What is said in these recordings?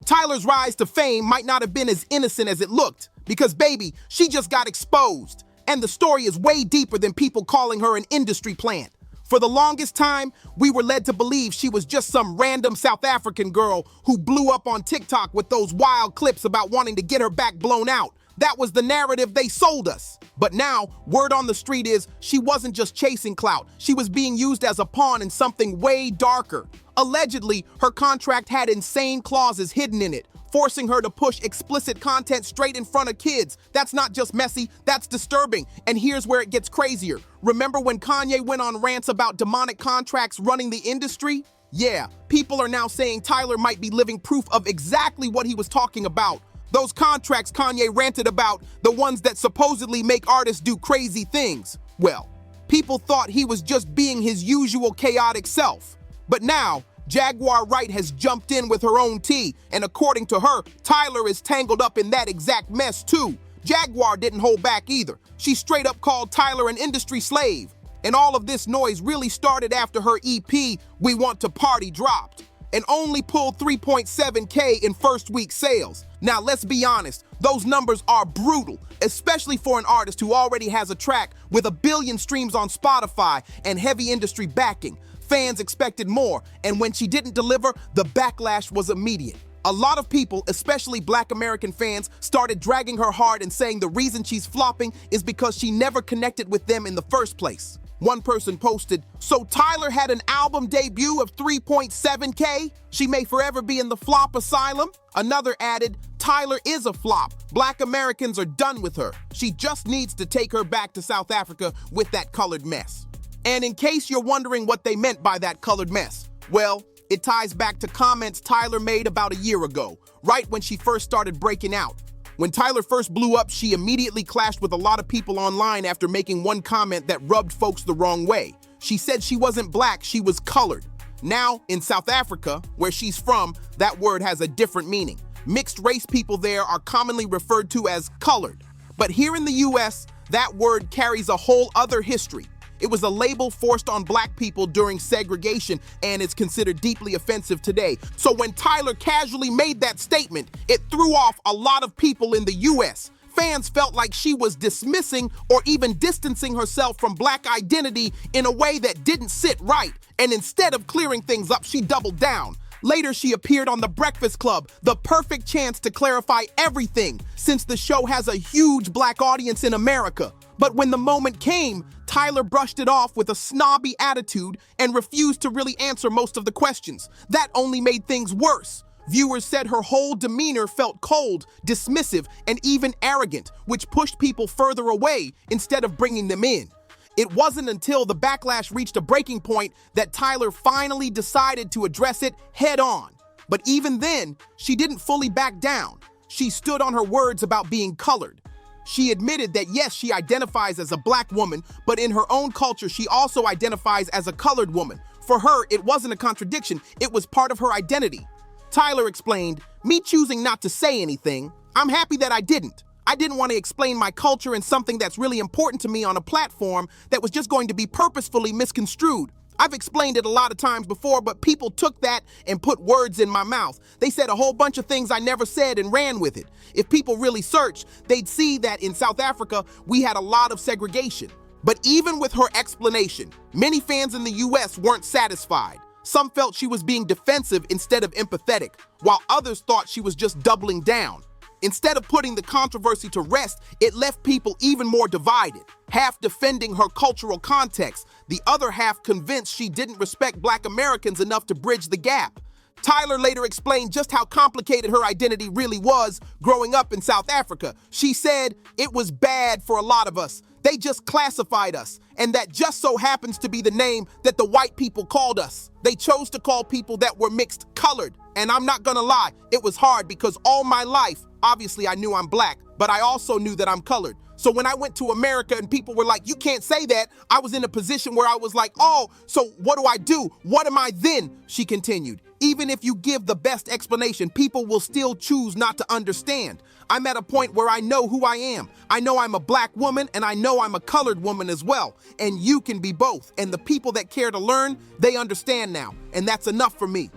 Tyler's rise to fame might not have been as innocent as it looked, because baby, she just got exposed. And the story is way deeper than people calling her an industry plant. For the longest time, we were led to believe she was just some random South African girl who blew up on TikTok with those wild clips about wanting to get her back blown out. That was the narrative they sold us. But now, word on the street is she wasn't just chasing clout. She was being used as a pawn in something way darker. Allegedly, her contract had insane clauses hidden in it, forcing her to push explicit content straight in front of kids. That's not just messy, that's disturbing. And here's where it gets crazier. Remember when Kanye went on rants about demonic contracts running the industry? Yeah, people are now saying Tyler might be living proof of exactly what he was talking about. Those contracts Kanye ranted about, the ones that supposedly make artists do crazy things. Well, people thought he was just being his usual chaotic self. But now, Jaguar Wright has jumped in with her own tea, and according to her, Tyler is tangled up in that exact mess too. Jaguar didn't hold back either. She straight up called Tyler an industry slave. And all of this noise really started after her EP, We Want to Party, dropped, and only pulled 3.7K in first week sales. Now, let's be honest, those numbers are brutal, especially for an artist who already has a track with 1 billion streams on Spotify and heavy industry backing. Fans expected more, and when she didn't deliver, the backlash was immediate. A lot of people, especially Black American fans, started dragging her hard and saying the reason she's flopping is because she never connected with them in the first place. One person posted, "So Tyler had an album debut of 3.7K? She may forever be in the flop asylum?" Another added, "Tyler is a flop. Black Americans are done with her. She just needs to take her back to South Africa with that colored mess." And in case you're wondering what they meant by that colored mess, well, it ties back to comments Tyler made about a year ago, right when she first started breaking out. When Tyler first blew up, she immediately clashed with a lot of people online after making one comment that rubbed folks the wrong way. She said she wasn't black, she was colored. Now, in South Africa, where she's from, that word has a different meaning. Mixed race people there are commonly referred to as colored. But here in the US, that word carries a whole other history. It was a label forced on black people during segregation, and it's considered deeply offensive today. So when Tyler casually made that statement, it threw off a lot of people in the US. Fans felt like she was dismissing or even distancing herself from black identity in a way that didn't sit right. And instead of clearing things up, she doubled down. Later, she appeared on The Breakfast Club, the perfect chance to clarify everything, since the show has a huge black audience in America. But when the moment came, Tyler brushed it off with a snobby attitude and refused to really answer most of the questions. That only made things worse. Viewers said her whole demeanor felt cold, dismissive, and even arrogant, which pushed people further away instead of bringing them in. It wasn't until the backlash reached a breaking point that Tyler finally decided to address it head on. But even then, she didn't fully back down. She stood on her words about being colored. She admitted that yes, she identifies as a black woman, but in her own culture, she also identifies as a colored woman. For her, it wasn't a contradiction, it was part of her identity. Tyler explained, "Me choosing not to say anything, I'm happy that I didn't. I didn't want to explain my culture and something that's really important to me on a platform that was just going to be purposefully misconstrued. I've explained it a lot of times before, but people took that and put words in my mouth. They said a whole bunch of things I never said and ran with it. If people really searched, they'd see that in South Africa, we had a lot of segregation." But even with her explanation, many fans in the US weren't satisfied. Some felt she was being defensive instead of empathetic, while others thought she was just doubling down. Instead of putting the controversy to rest, it left people even more divided, half defending her cultural context, the other half convinced she didn't respect Black Americans enough to bridge the gap. Tyler later explained just how complicated her identity really was growing up in South Africa. She said, "It was bad for a lot of us. They just classified us, and that just so happens to be the name that the white people called us. They chose to call people that were mixed colored. And I'm not gonna lie, it was hard because all my life, obviously I knew I'm black, but I also knew that I'm colored. So when I went to America and people were like, 'You can't say that,' I was in a position where I was like, 'Oh, so what do I do? What am I then?'" She continued. "Even if you give the best explanation, people will still choose not to understand. I'm at a point where I know who I am. I know I'm a black woman and I know I'm a colored woman as well. And you can be both. And the people that care to learn, they understand now. And that's enough for me."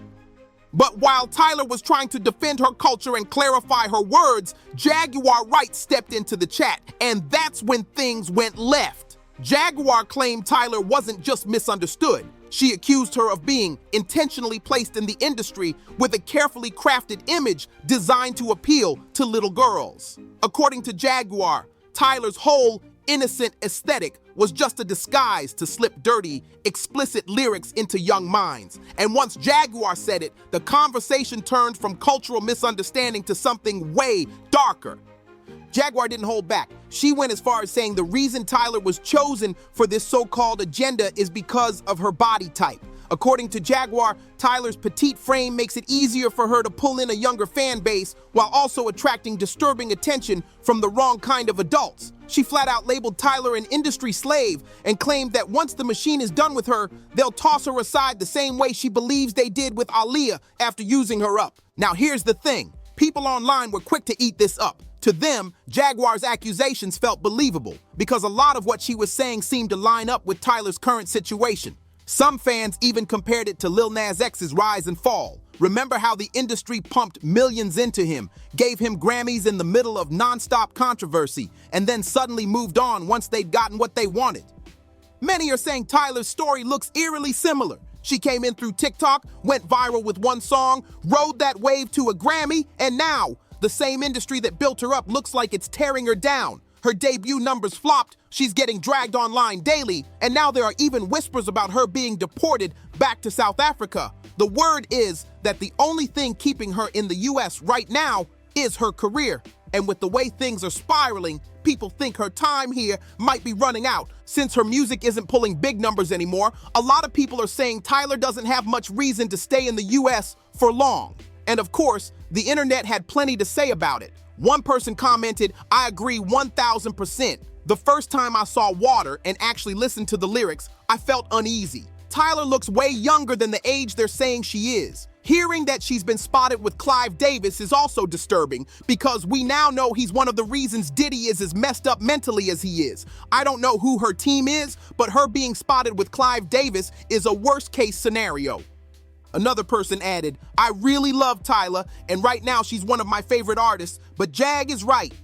But while Tyla was trying to defend her culture and clarify her words, Jaguar Wright stepped into the chat, and that's when things went left. Jaguar claimed Tyla wasn't just misunderstood. She accused her of being intentionally placed in the industry with a carefully crafted image designed to appeal to little girls. According to Jaguar, Tyla's whole innocent aesthetic was just a disguise to slip dirty, explicit lyrics into young minds. And once Jaguar said it, the conversation turned from cultural misunderstanding to something way darker. Jaguar didn't hold back. She went as far as saying the reason Tyla was chosen for this so-called agenda is because of her body type. According to Jaguar, Tyla's petite frame makes it easier for her to pull in a younger fan base while also attracting disturbing attention from the wrong kind of adults. She flat out labeled Tyla an industry slave and claimed that once the machine is done with her, they'll toss her aside the same way she believes they did with Aaliyah after using her up. Now here's the thing. People online were quick to eat this up. To them, Jaguar's accusations felt believable because a lot of what she was saying seemed to line up with Tyla's current situation. Some fans even compared it to Lil Nas X's rise and fall. Remember how the industry pumped millions into him, gave him Grammys in the middle of non-stop controversy, and then suddenly moved on once they'd gotten what they wanted? Many are saying Tyla's story looks eerily similar. She came in through TikTok, went viral with one song, rode that wave to a Grammy, and now the same industry that built her up looks like it's tearing her down. Her debut numbers flopped, she's getting dragged online daily, and now there are even whispers about her being deported back to South Africa. The word is that the only thing keeping her in the US right now is her career. And with the way things are spiraling, people think her time here might be running out. Since her music isn't pulling big numbers anymore, a lot of people are saying Tyla doesn't have much reason to stay in the US for long. And of course, the internet had plenty to say about it. One person commented, "I agree 1000%. The first time I saw Water and actually listened to the lyrics, I felt uneasy. Tyla looks way younger than the age they're saying she is. Hearing that she's been spotted with Clive Davis is also disturbing because we now know he's one of the reasons Diddy is as messed up mentally as he is. I don't know who her team is, but her being spotted with Clive Davis is a worst-case scenario." Another person added, "I really love Tyla, and right now she's one of my favorite artists, but Jag is right."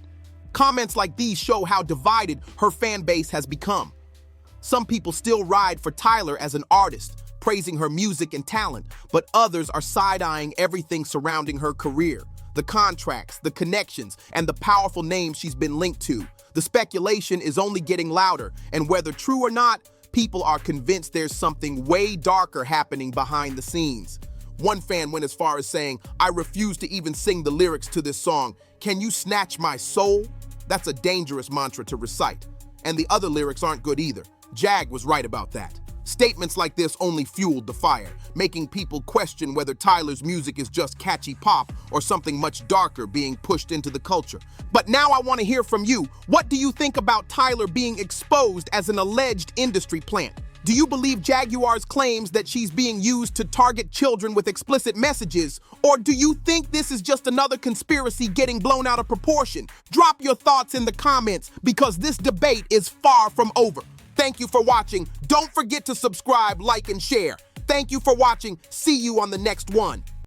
Comments like these show how divided her fan base has become. Some people still ride for Tyla as an artist, praising her music and talent, but others are side-eyeing everything surrounding her career. The contracts, the connections, and the powerful names she's been linked to. The speculation is only getting louder, and whether true or not, people are convinced there's something way darker happening behind the scenes. One fan went as far as saying, "I refuse to even sing the lyrics to this song. Can you snatch my soul?" That's a dangerous mantra to recite. And the other lyrics aren't good either. Jag was right about that. Statements like this only fueled the fire, making people question whether Tyla's music is just catchy pop or something much darker being pushed into the culture. But now I want to hear from you. What do you think about Tyla being exposed as an alleged industry plant? Do you believe Jaguar's claims that she's being used to target children with explicit messages? Or do you think this is just another conspiracy getting blown out of proportion? Drop your thoughts in the comments because this debate is far from over. Thank you for watching. Don't forget to subscribe, like, and share. Thank you for watching. See you on the next one.